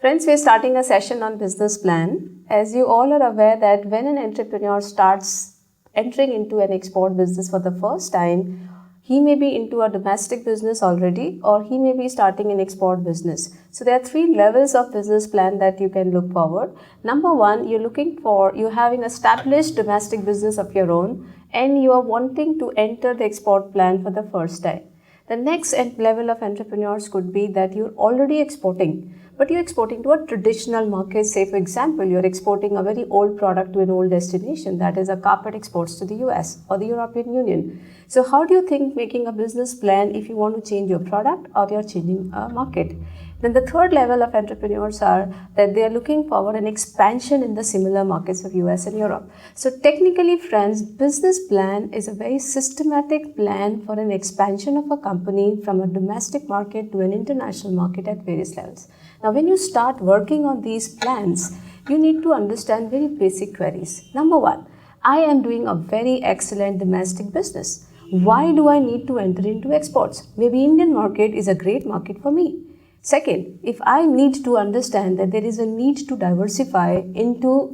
Friends, we're starting a session on business plan. As you all are aware that when an entrepreneur starts entering into an export business for the first time, he may be into a domestic business already or he may be starting an export business. So there are three levels of business plan that you can look forward. Number one, you having established domestic business of your own and you are wanting to enter the export plan for the first time. The next level of entrepreneurs could be that you're already exporting, but you're exporting to a traditional market. Say, for example, you're exporting a very old product to an old destination, that is, a carpet exports to the US or the European Union. So, how do you think making a business plan if you want to change your product or you're changing a market? Then the third level of entrepreneurs are that they are looking for an expansion in the similar markets of US and Europe. So technically, friends, business plan is a very systematic plan for an expansion of a company from a domestic market to an international market at various levels. Now, when you start working on these plans, you need to understand very basic queries. Number one, I am doing a very excellent domestic business. Why do I need to enter into exports? Maybe Indian market is a great market for me. Second, if I need to understand that there is a need to diversify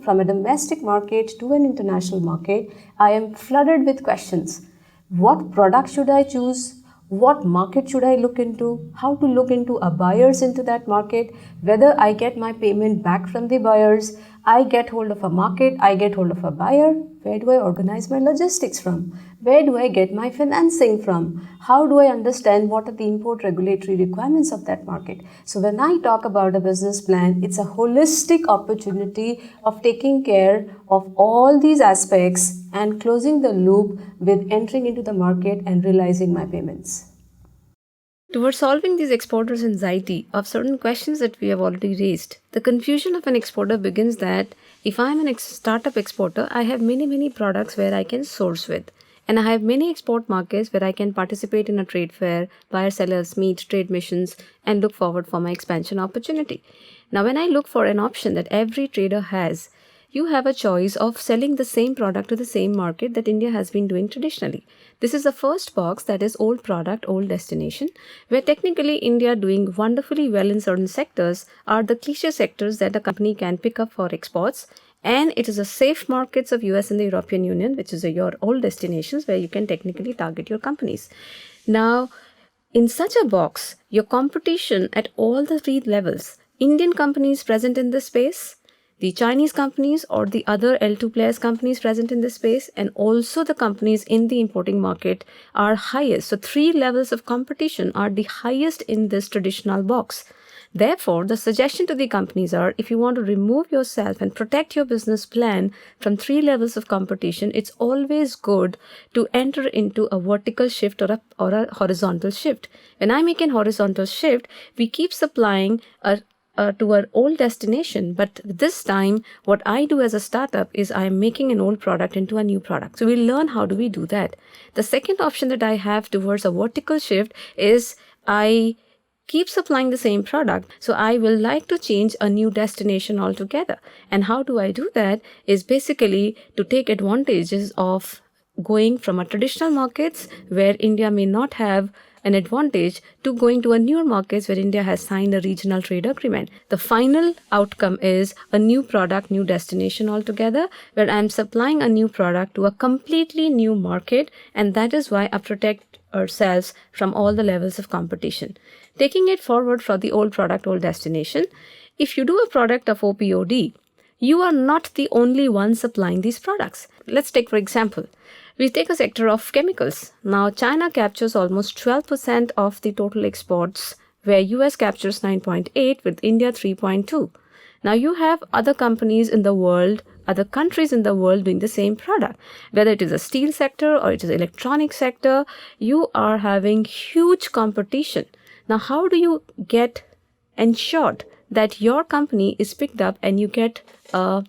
from a domestic market to an international market, I am flooded with questions. What product should I choose? What market should I look into? How to look into a buyers into that market? Whether I get my payment back from the buyers? I get hold of a market, I get hold of a buyer. Where do I organize my logistics from? Where do I get my financing from? How do I understand what are the import regulatory requirements of that market? So when I talk about a business plan, it's a holistic opportunity of taking care of all these aspects and closing the loop with entering into the market and realizing my payments. Towards solving these exporters' anxiety of certain questions that we have already raised, the confusion of an exporter begins that if I am a startup exporter, I have many products where I can source with. And I have many export markets where I can participate in a trade fair, buyer-sellers meet, trade missions, and look forward for my expansion opportunity. Now, when I look for an option that every trader has, you have a choice of selling the same product to the same market that India has been doing traditionally. This is the first box, that is old product, old destination, where technically India doing wonderfully well in certain sectors are the cliche sectors that a company can pick up for exports. And it is a safe markets of US and the European Union, which is your old destinations where you can technically target your companies. Now, in such a box, your competition at all the three levels, Indian companies present in this space, the Chinese companies or the other L2 players companies present in this space, and also the companies in the importing market are highest. So three levels of competition are the highest in this traditional box. Therefore, the suggestion to the companies are, if you want to remove yourself and protect your business plan from three levels of competition, it's always good to enter into a vertical shift or a horizontal shift. When I make an horizontal shift, we keep supplying to our old destination, but this time what I do as a startup is I am making an old product into a new product. So we'll learn how do we do that. The second option that I have towards a vertical shift is I keep supplying the same product. So I will like to change a new destination altogether. And how do I do that is basically to take advantages of going from a traditional markets where India may not have an advantage to going to a newer markets where India has signed a regional trade agreement. The final outcome is a new product, new destination altogether, where I'm supplying a new product to a completely new market, and that is why I protect ourselves from all the levels of competition. Taking it forward for the old product, old destination, if you do a product of OPOD, you are not the only one supplying these products. Let's take, for example, we take a sector of chemicals. Now, China captures almost 12% of the total exports, where US captures 9.8 with India 3.2. Now, you have other companies in the world, other countries in the world doing the same product. Whether it is a steel sector or it is electronic sector, you are having huge competition. Now, how do you get ensured that your company is picked up and you get a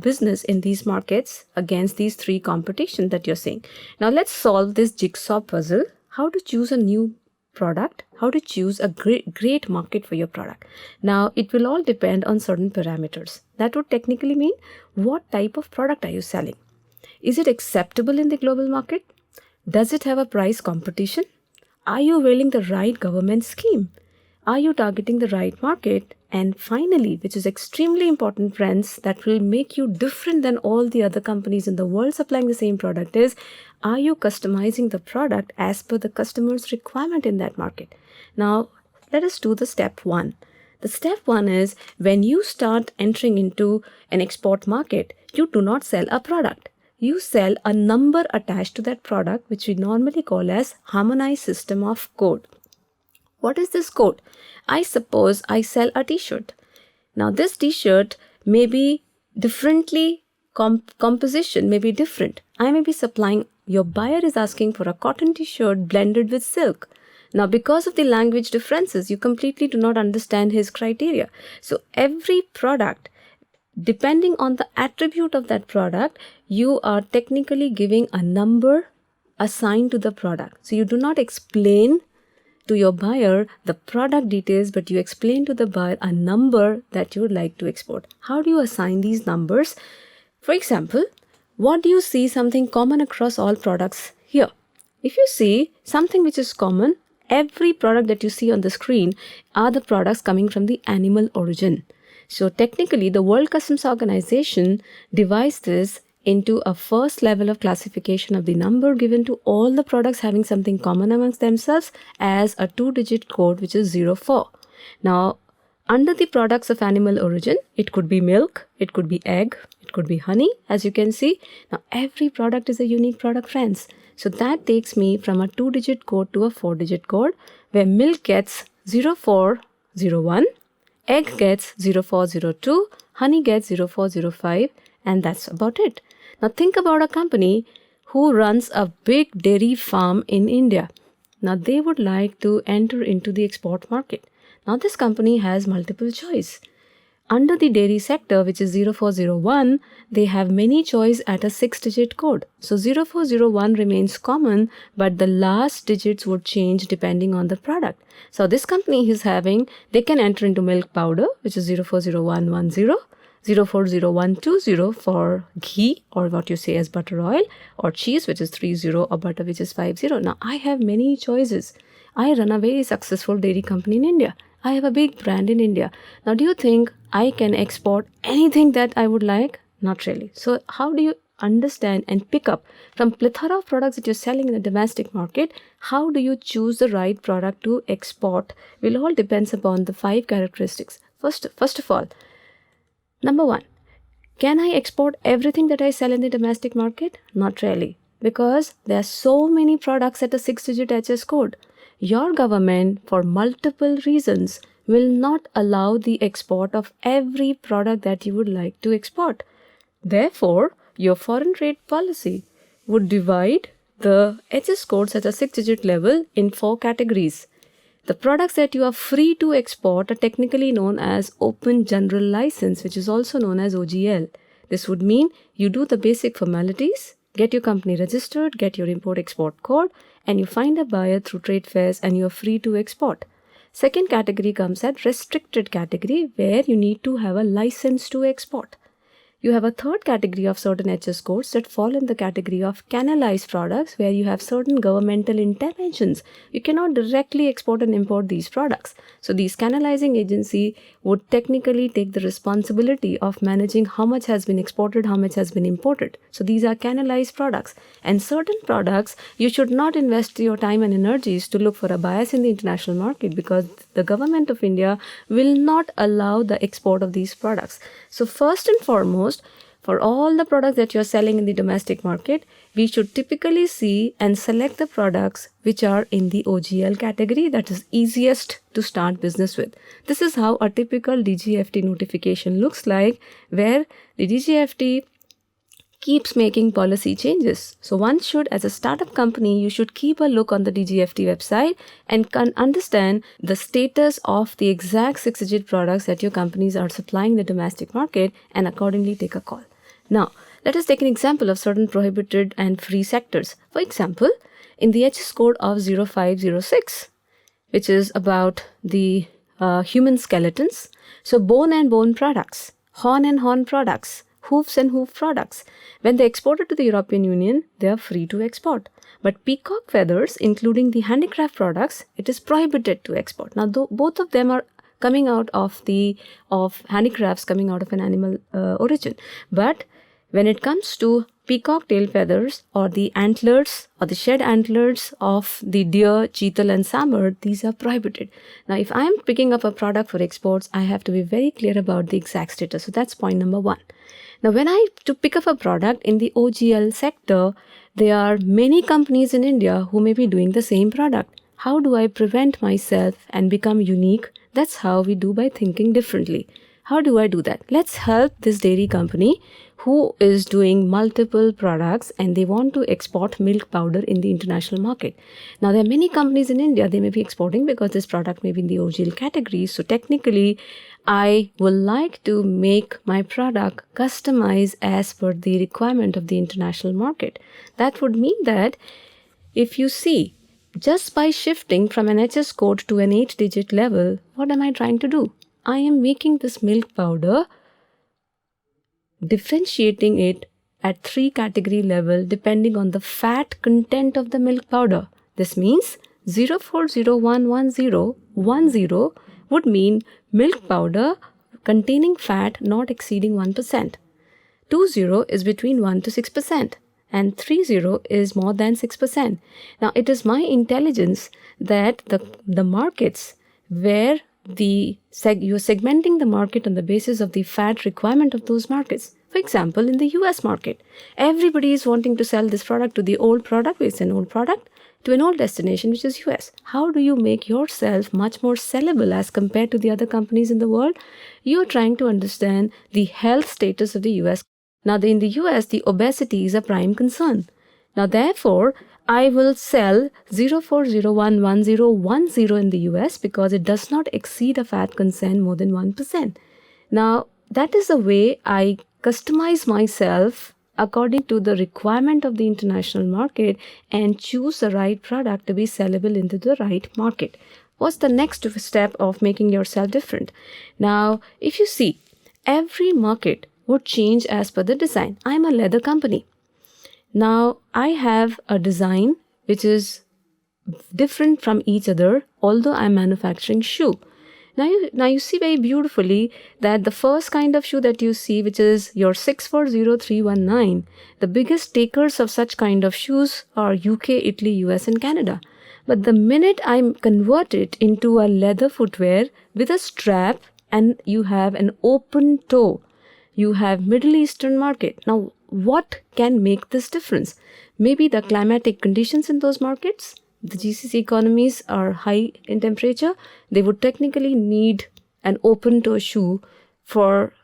business in these markets against these three competition that you're seeing? Now let's solve this jigsaw puzzle. How to choose a new product, how to choose a great market for your product. Now it will all depend on certain parameters. That would technically mean what type of product are you selling? Is it acceptable in the global market? Does it have a price competition? Are you availing the right government scheme? Are you targeting the right market? And finally, which is extremely important, friends, that will make you different than all the other companies in the world supplying the same product is, are you customizing the product as per the customer's requirement in that market? Now, let us do the step one. The step one is, when you start entering into an export market, you do not sell a product. You sell a number attached to that product, which we normally call as harmonized system of code. What is this code? I suppose I sell a t-shirt. Now this t-shirt may be differently composition may be different. I may be supplying, your buyer is asking for a cotton t-shirt blended with silk. Now because of the language differences, you completely do not understand his criteria. So every product, depending on the attribute of that product, you are technically giving a number assigned to the product. So you do not explain to your buyer the product details, but you explain to the buyer a number that you would like to export. How do you assign these numbers? For example, what do you see something common across all products here? If you see something which is common, every product that you see on the screen are the products coming from the animal origin. So technically, the World Customs Organization divides this into a first level of classification of the number given to all the products having something common amongst themselves as a 2-digit code, which is 04. Now, under the products of animal origin, it could be milk, it could be egg, it could be honey, as you can see. Now, every product is a unique product, friends. So that takes me from a 2-digit code to a 4-digit code, where milk gets 0401, egg gets 0402, honey gets 0405, and that's about it. Now think about a company who runs a big dairy farm in India. Now they would like to enter into the export market. Now this company has multiple choice. Under the dairy sector, which is 0401, they have many choice at a 6-digit code. So 0401 remains common, but the last digits would change depending on the product. So this company is having, they can enter into milk powder, which is 040110, 040120 for ghee, or what you say as butter oil, or cheese, which is 30, or butter, which is 50. Now I have many choices. I run a very successful dairy company in India. I have a big brand in India. Now do you think I can export anything that I would like? Not really. So how do you understand and pick up from plethora of products that you're selling in the domestic market? How do you choose the right product to export? Will all depends upon the 5 characteristics. First of all, number 1, can I export everything that I sell in the domestic market? Not really, because there are so many products at a 6-digit HS code. Your government, for multiple reasons, will not allow the export of every product that you would like to export. Therefore, your foreign trade policy would divide the HS codes at a 6-digit level in 4 categories. The products that you are free to export are technically known as Open General License, which is also known as OGL. This would mean you do the basic formalities, get your company registered, get your import-export code, and you find a buyer through trade fairs and you are free to export. Second category comes at restricted category, where you need to have a license to export. You have a third category of certain HS codes that fall in the category of canalized products, where you have certain governmental interventions. You cannot directly export and import these products. So these canalizing agency would technically take the responsibility of managing how much has been exported, how much has been imported. So these are canalized products. And certain products, you should not invest your time and energies to look for a bias in the international market, because the government of India will not allow the export of these products. So first and foremost, for all the products that you're selling in the domestic market, we should typically see and select the products which are in the OGL category, that is easiest to start business with. This is how a typical DGFT notification looks like, where the DGFT keeps making policy changes. So one should, as a startup company, you should keep a look on the DGFT website and can understand the status of the exact 6-digit products that your companies are supplying the domestic market, and accordingly take a call. Now, let us take an example of certain prohibited and free sectors. For example, in the HS code of 0506, which is about the human skeletons, so bone and bone products, horn and horn products, hoofs and hoof products, when they exported to the European Union, they are free to export. But peacock feathers, including the handicraft products, it is prohibited to export. Now, both of them are coming out of handicrafts coming out of an animal origin. But when it comes to peacock tail feathers or the antlers or the shed antlers of the deer, cheetal and sambar, these are prohibited. Now, if I am picking up a product for exports, I have to be very clear about the exact status. So that's point number one. Now, when I to pick up a product in the OGL sector, there are many companies in India who may be doing the same product. How do I prevent myself and become unique? That's how we do by thinking differently. How do I do that? Let's help this dairy company who is doing multiple products and they want to export milk powder in the international market. Now, there are many companies in India, they may be exporting because this product may be in the OGL category. So technically, I would like to make my product customized as per the requirement of the international market. That would mean that if you see, just by shifting from an HS code to an 8-digit level, what am I trying to do? I am making this milk powder, differentiating it at 3 category level depending on the fat content of the milk powder. This means 04011010 would mean milk powder containing fat not exceeding 1%. 20 is between 1 to 6%. And 30 is more than 6%. Now, it is my intelligence that the markets where you're segmenting the market on the basis of the fat requirement of those markets. For example, in the US market, everybody is wanting to sell this product to the old product, which is an old product, to an old destination, which is US. How do you make yourself much more sellable as compared to the other companies in the world? You're trying to understand the health status of the US. Now, in the US, the obesity is a prime concern. Now, therefore, I will sell 04011010 in the US because it does not exceed a fat content more than 1%. Now, that is the way I customize myself according to the requirement of the international market and choose the right product to be sellable into the right market. What's the next step of making yourself different? Now, if you see, every market would change as per the design. I'm a leather company. Now, I have a design which is different from each other, although I'm manufacturing shoe. Now you see very beautifully that the first kind of shoe that you see, which is your 640319, the biggest takers of such kind of shoes are UK, Italy, US and Canada. But the minute I convert it into a leather footwear with a strap and you have an open toe, you have Middle Eastern market. Now, what can make this difference? Maybe the climatic conditions in those markets. The GCC economies are high in temperature. They would technically need an open toe shoe for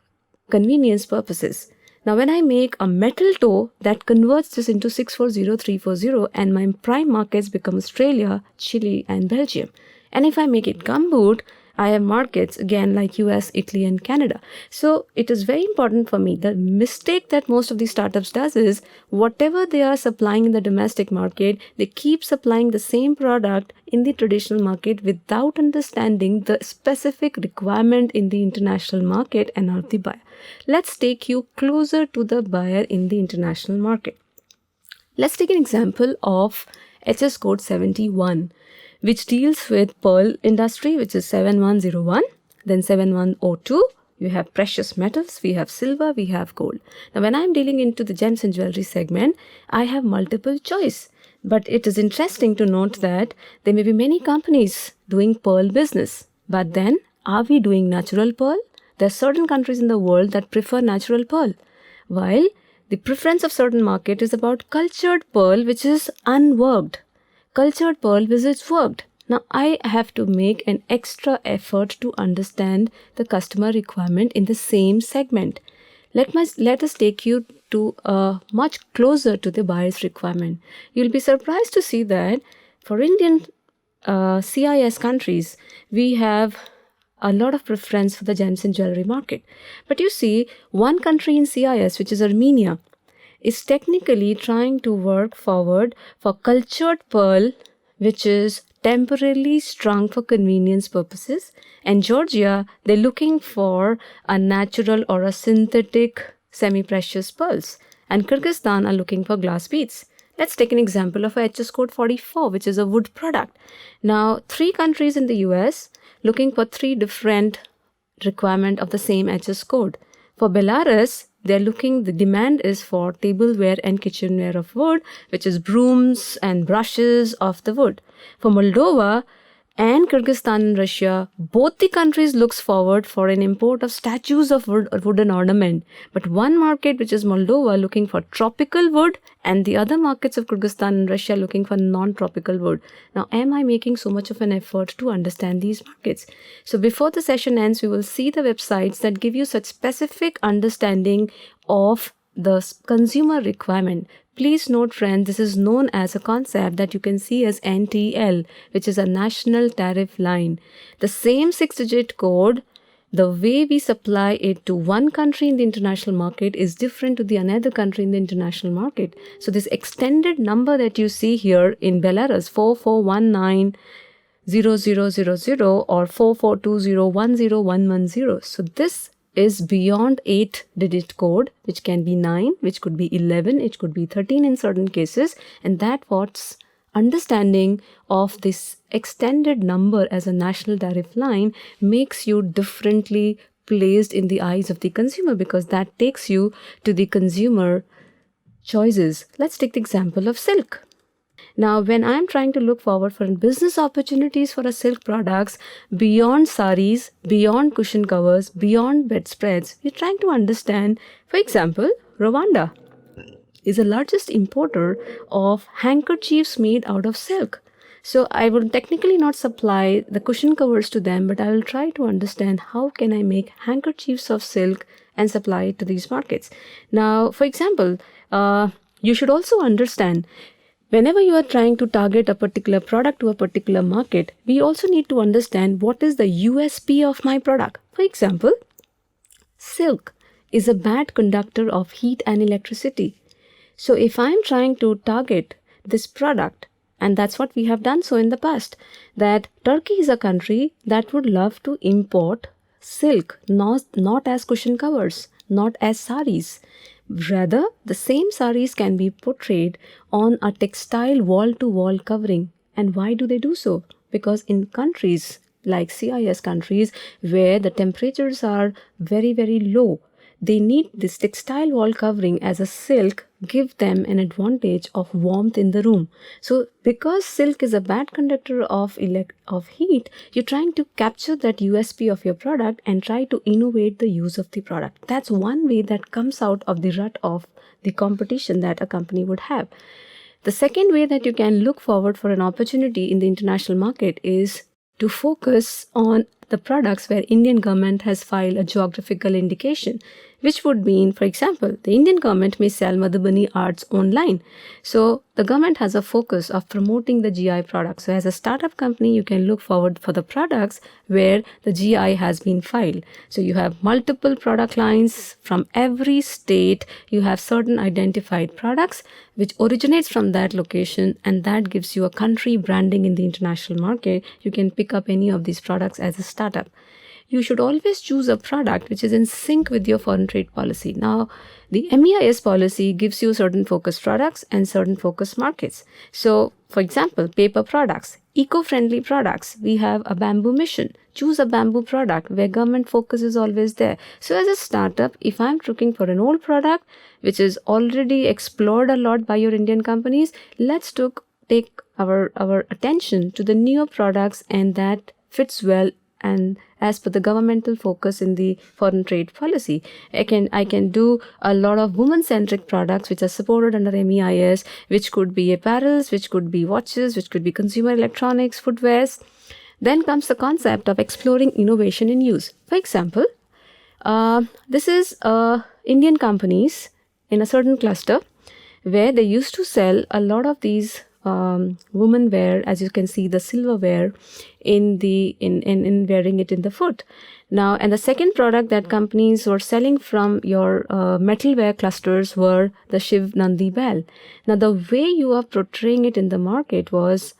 convenience purposes. Now, when I make a metal toe that converts this into 640340 and my prime markets become Australia, Chile and Belgium. And if I make it gumboot, I have markets again like US, Italy and Canada. So it is very important for me. The mistake that most of these startups does is whatever they are supplying in the domestic market, they keep supplying the same product in the traditional market without understanding the specific requirement in the international market and not the buyer. Let's take you closer to the buyer in the international market. Let's take an example of HS code 71. Which deals with pearl industry, which is 7101, then 7102. You have precious metals, we have silver, we have gold. Now, when I'm dealing into the gems and jewelry segment, I have multiple choice. But it is interesting to note that there may be many companies doing pearl business. But then, are we doing natural pearl? There are certain countries in the world that prefer natural pearl. While the preference of certain market is about cultured pearl, which is unworked. Cultured pearl visits worked. Now, I have to make an extra effort to understand the customer requirement in the same segment. Let us take you to much closer to the buyer's requirement. You'll be surprised to see that for Indian CIS countries, we have a lot of preference for the gems and jewelry market. But you see, one country in CIS, which is Armenia, is technically trying to work forward for cultured pearl, which is temporarily strung for convenience purposes. And Georgia, they're looking for a natural or a synthetic semi-precious pearls. And Kyrgyzstan are looking for glass beads. Let's take an example of a HS code 44, which is a wood product. Now, 3 countries in the US looking for 3 different requirement of the same HS code. For Belarus, the demand is for tableware and kitchenware of wood, which is brooms and brushes of the wood. For Moldova and Kyrgyzstan and Russia, both the countries looks forward for an import of statues of wooden ornament. But one market, which is Moldova, looking for tropical wood, and the other markets of Kyrgyzstan and Russia looking for non-tropical wood. Now, am I making so much of an effort to understand these markets? So before the session ends, we will see the websites that give you such specific understanding of the consumer requirement. Please note, friends, this is known as a concept that you can see as NTL, which is a national tariff line. The same 6-digit code, the way we supply it to one country in the international market is different to the another country in the international market. So this extended number that you see here in Belarus, 44190000 or 4420101110. So this is beyond 8-digit code, which can be 9, which could be 11, it could be 13 in certain cases, and that what's understanding of this extended number as a national tariff line makes you differently placed in the eyes of the consumer, because that takes you to the consumer choices. Let's take the example of silk. Now, when I'm trying to look forward for business opportunities for a silk products beyond saris, beyond cushion covers, beyond bedspreads, we're trying to understand, for example, Rwanda is the largest importer of handkerchiefs made out of silk. So I will technically not supply the cushion covers to them, but I will try to understand how can I make handkerchiefs of silk and supply it to these markets. Now, for example, you should also understand, whenever you are trying to target a particular product to a particular market, we also need to understand what is the USP of my product. For example, silk is a bad conductor of heat and electricity. So if I'm trying to target this product, and that's what we have done so in the past, that Turkey is a country that would love to import silk, not as cushion covers, not as saris. Rather, the same saris can be portrayed on a textile wall-to-wall covering. And why do they do so? Because in countries like CIS countries where the temperatures are very, very low, they need this textile wall covering as a silk give them an advantage of warmth in the room. So because silk is a bad conductor of heat, you're trying to capture that USP of your product and try to innovate the use of the product. That's one way that comes out of the rut of the competition that a company would have. The second way that you can look forward for an opportunity in the international market is to focus on the products where Indian government has filed a geographical indication, which would mean, for example, the Indian government may sell Madhubani arts online. So the government has a focus of promoting the GI products. So as a startup company, you can look forward for the products where the GI has been filed. So you have multiple product lines from every state. You have certain identified products which originates from that location, and that gives you a country branding in the international market. You can pick up any of these products as a startup. You should always choose a product which is in sync with your foreign trade policy. Now, the MEIS policy gives you certain focus products and certain focus markets. So, for example, paper products, eco-friendly products. We have a bamboo mission. Choose a bamboo product where government focus is always there. So as a startup, if I'm looking for an old product which is already explored a lot by your Indian companies, let's take our attention to the newer products, and that fits well and as per the governmental focus in the foreign trade policy. I can do a lot of woman-centric products which are supported under MEIS, which could be apparels, which could be watches, which could be consumer electronics, footwears. Then comes the concept of exploring innovation in use. For example, this is Indian companies in a certain cluster where they used to sell a lot of these women wear, as you can see, the silverware in wearing it in the foot. Now, and the second product that companies were selling from your metalware clusters were the Shiv Nandi bell. Now, the way you are portraying it in the market was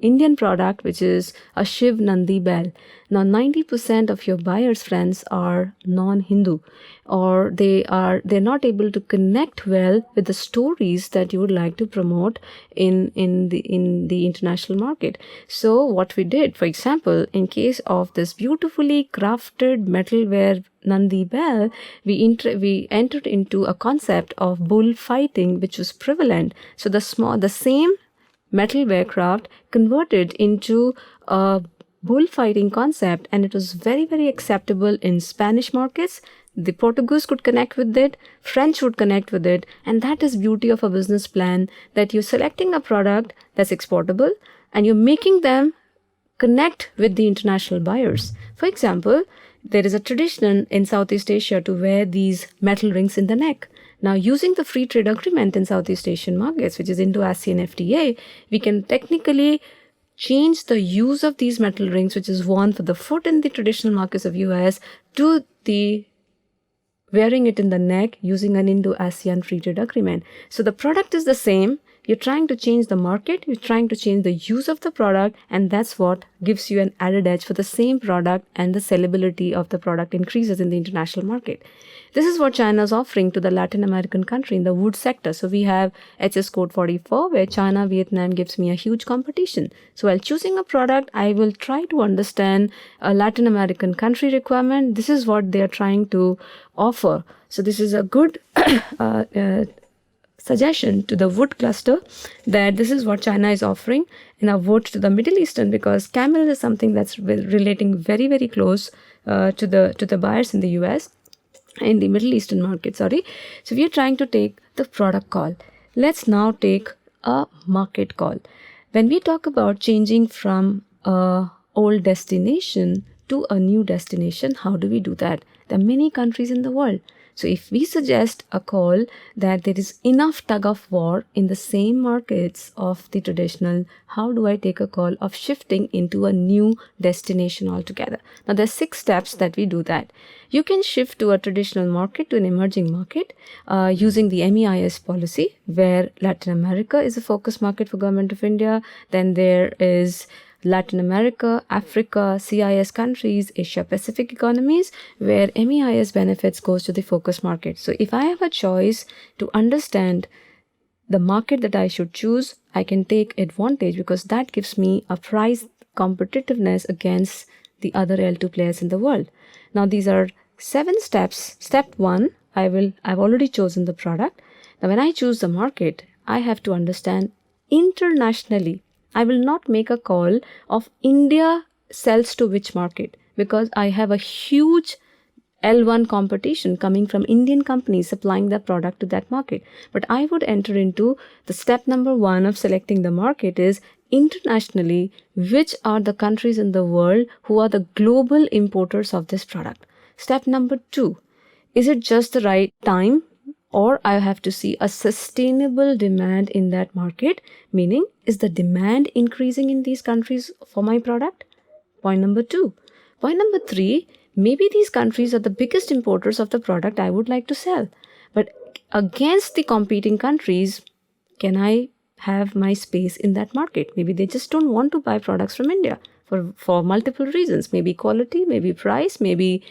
Indian product, which is a Shiv Nandi bell. Now, 90% of your buyers' friends are non-Hindu, or they're not able to connect well with the stories that you would like to promote in the international market. So, what we did, for example, in case of this beautifully crafted metalware Nandi bell, we entered into a concept of bullfighting, which was prevalent. So the same metalware craft converted into a bullfighting concept, and it was very, very acceptable in Spanish markets. The Portuguese could connect with it, French would connect with it, and that is beauty of a business plan, that you're selecting a product that's exportable and you're making them connect with the international buyers. For example, there is a tradition in Southeast Asia to wear these metal rings in the neck. Now, using the free trade agreement in Southeast Asian markets, which is Indo-ASEAN FTA, we can technically change the use of these metal rings, which is worn for the foot in the traditional markets of US, to the wearing it in the neck using an Indo-ASEAN free trade agreement. So the product is the same. You're trying to change the market, you're trying to change the use of the product, and that's what gives you an added edge for the same product, and the sellability of the product increases in the international market. This is what China is offering to the Latin American country in the wood sector. So we have HS Code 44, where China, Vietnam gives me a huge competition. So while choosing a product, I will try to understand a Latin American country requirement. This is what they are trying to offer. So this is a good suggestion to the wood cluster, that this is what China is offering in a vote to the Middle Eastern, because camel is something that's relating very, very close to the buyers in the US, in the Middle Eastern market, sorry. So we are trying to take the product call. Let's now take a market call. When we talk about changing from a old destination to a new destination, how do we do that? There are many countries in the world. So if we suggest a call that there is enough tug of war in the same markets of the traditional, how do I take a call of shifting into a new destination altogether? Now there's 6 steps that we do that. You can shift to a traditional market to an emerging market using the MEIS policy, where Latin America is a focus market for Government of India. Then there is Latin America, Africa, CIS countries, Asia Pacific economies, where MEIS benefits goes to the focus market. So if I have a choice to understand the market that I should choose, I can take advantage, because that gives me a price competitiveness against the other L2 players in the world. Now these are 7 steps. Step 1, I've already chosen the product. Now when I choose the market, I have to understand internationally. I will not make a call of India sells to which market, because I have a huge L1 competition coming from Indian companies supplying that product to that market. But I would enter into the step number 1 of selecting the market is internationally, which are the countries in the world who are the global importers of this product. Step number 2, is it just the right time, or I have to see a sustainable demand in that market? Meaning, is the demand increasing in these countries for my product? Point number 2. Point number 3, maybe these countries are the biggest importers of the product I would like to sell. But against the competing countries, can I have my space in that market? Maybe they just don't want to buy products from India for multiple reasons. Maybe quality, maybe price, maybe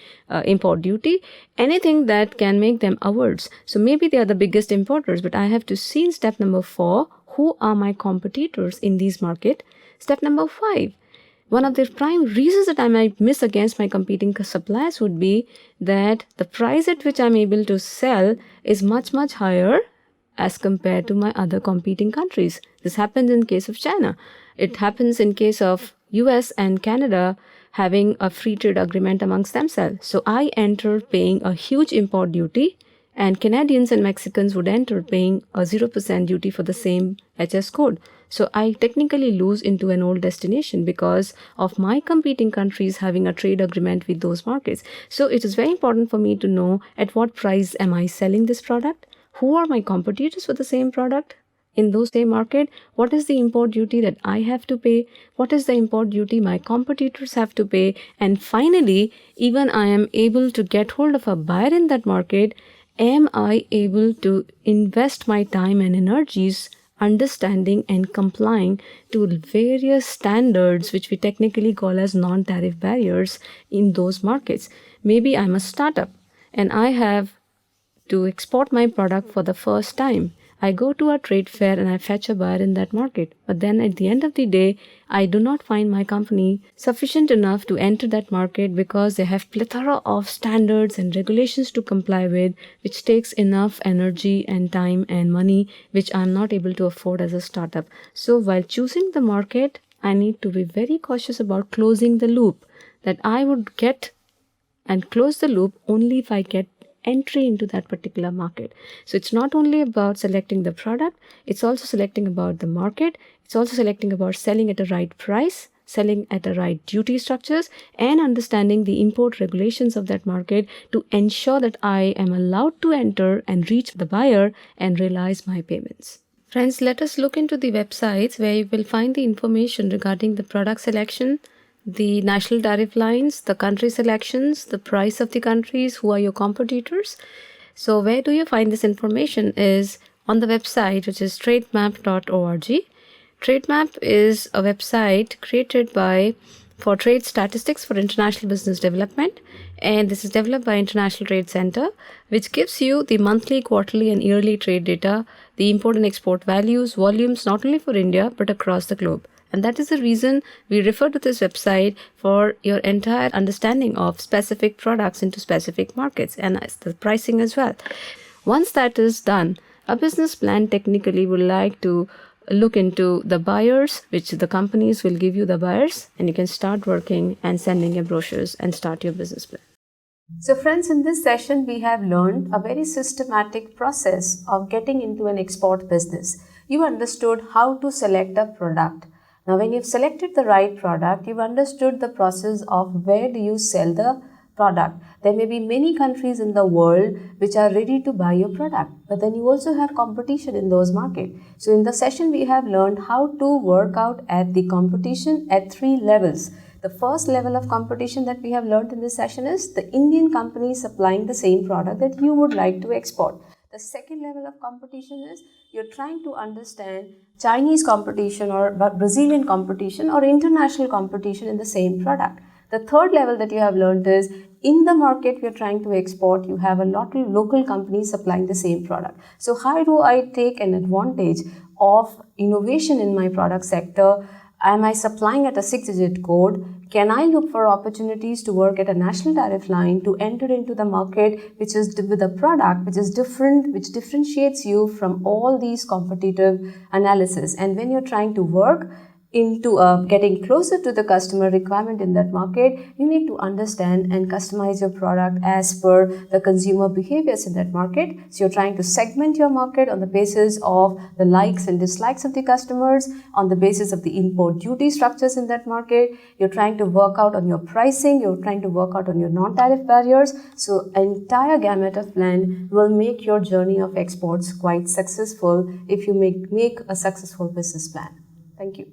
import duty, anything that can make them awards. So maybe they are the biggest importers, but I have to see in step number 4, who are my competitors in these markets. Step number 5, one of the prime reasons that I might miss against my competing suppliers would be that the price at which I'm able to sell is much, much higher as compared to my other competing countries. This happens in case of China. It happens in case of US and Canada having a free trade agreement amongst themselves. So I enter paying a huge import duty, and Canadians and Mexicans would enter paying a 0% duty for the same HS code. So I technically lose into an old destination because of my competing countries having a trade agreement with those markets. So it is very important for me to know at what price am I selling this product? Who are my competitors for the same product in those same market? What is the import duty that I have to pay? What is the import duty my competitors have to pay? And finally, even I am able to get hold of a buyer in that market, am I able to invest my time and energies understanding and complying to various standards which we technically call as non-tariff barriers in those markets. Maybe I'm a startup and I have to export my product for the first time. I go to a trade fair and I fetch a buyer in that market. But then at the end of the day, I do not find my company sufficient enough to enter that market because they have plethora of standards and regulations to comply with, which takes enough energy and time and money, which I'm not able to afford as a startup. So while choosing the market, I need to be very cautious about closing the loop, that I would get and close the loop only if I get entry into that particular market. So it's not only about selecting the product, it's also selecting about the market, it's also selecting about selling at a right price, selling at the right duty structures, and understanding the import regulations of that market to ensure that I am allowed to enter and reach the buyer and realize my payments. Friends, let us look into the websites where you will find the information regarding the product selection, the national tariff lines, the country selections, the price of the countries, who are your competitors. So where do you find this information is on the website, which is trademap.org. Trademap is a website created for trade statistics for international business development, and this is developed by International Trade Center, which gives you the monthly, quarterly and yearly trade data, the import and export values, volumes, not only for India but across the globe. And that is the reason we refer to this website for your entire understanding of specific products into specific markets and the pricing as well. Once that is done, a business plan technically would like to look into the buyers, which the companies will give you the buyers, and you can start working and sending your brochures and start your business plan. So friends, in this session, we have learned a very systematic process of getting into an export business. You understood how to select a product. Now, when you've selected the right product, you've understood the process of where do you sell the product. There may be many countries in the world which are ready to buy your product, but then you also have competition in those markets. So in the session, we have learned how to work out at the competition at 3 levels. The first level of competition that we have learned in this session is the Indian company supplying the same product that you would like to export. The second level of competition is you're trying to understand Chinese competition or Brazilian competition or international competition in the same product. The third level that you have learned is in the market you're trying to export, you have a lot of local companies supplying the same product. So how do I take an advantage of innovation in my product sector? Am I supplying at a 6-digit code? Can I look for opportunities to work at a national tariff line to enter into the market which is with a product which is different, which differentiates you from all these competitive analysis? And when you're trying to work into getting closer to the customer requirement in that market, you need to understand and customize your product as per the consumer behaviors in that market. So you're trying to segment your market on the basis of the likes and dislikes of the customers, on the basis of the import duty structures in that market. You're trying to work out on your pricing, you're trying to work out on your non-tariff barriers. So an entire gamut of plan will make your journey of exports quite successful if you make a successful business plan. Thank you.